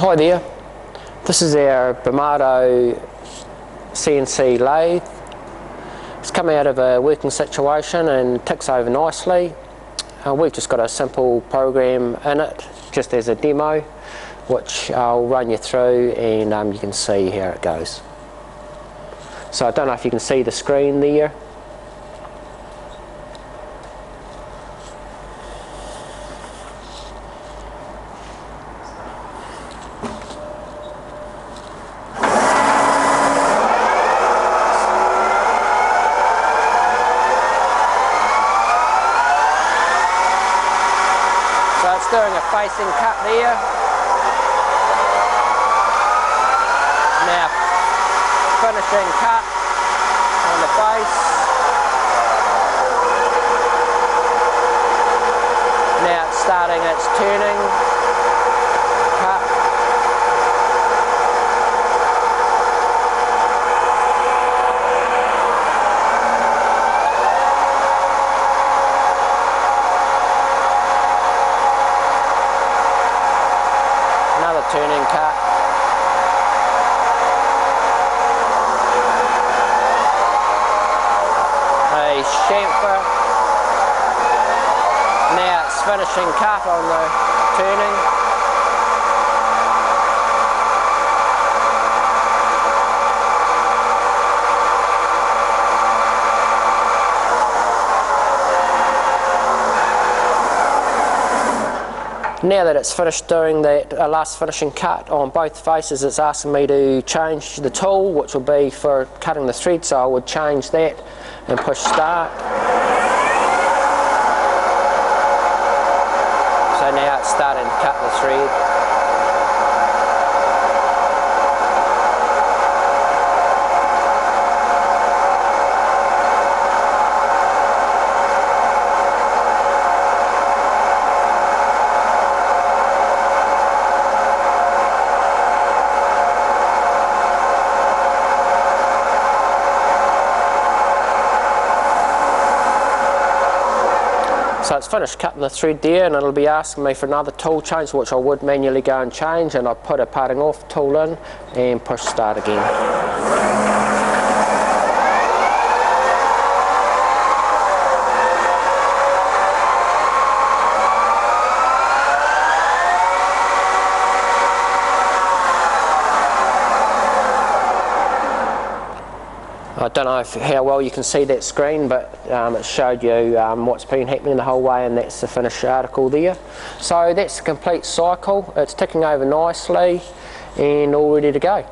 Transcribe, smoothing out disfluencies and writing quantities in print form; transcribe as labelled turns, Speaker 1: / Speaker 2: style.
Speaker 1: Hi there, this is our Bemato CNC lathe. It's come out of a working situation and ticks over nicely. We've just got a simple program in it, just as a demo, which I'll run you through and you can see how it goes. So I don't know if you can see the screen there. So it's doing a facing cut there. Now finishing cut on the face. Now it's starting its turning cut. Another turning cut. A chamfer. Now it's finishing cut on the turning. Now that it's finished doing that last finishing cut on both faces, it's asking me to change the tool, which will be for cutting the thread, so I would change that and push start. So now it's starting to cut the thread. So it's finished cutting the thread there, and it'll be asking me for another tool change, which I would manually go and change, and I'll put a parting off tool in and push start again. I don't know how well you can see that screen, but it showed you what's been happening the whole way, and that's the finished article there. So that's the complete cycle. It's ticking over nicely and all ready to go.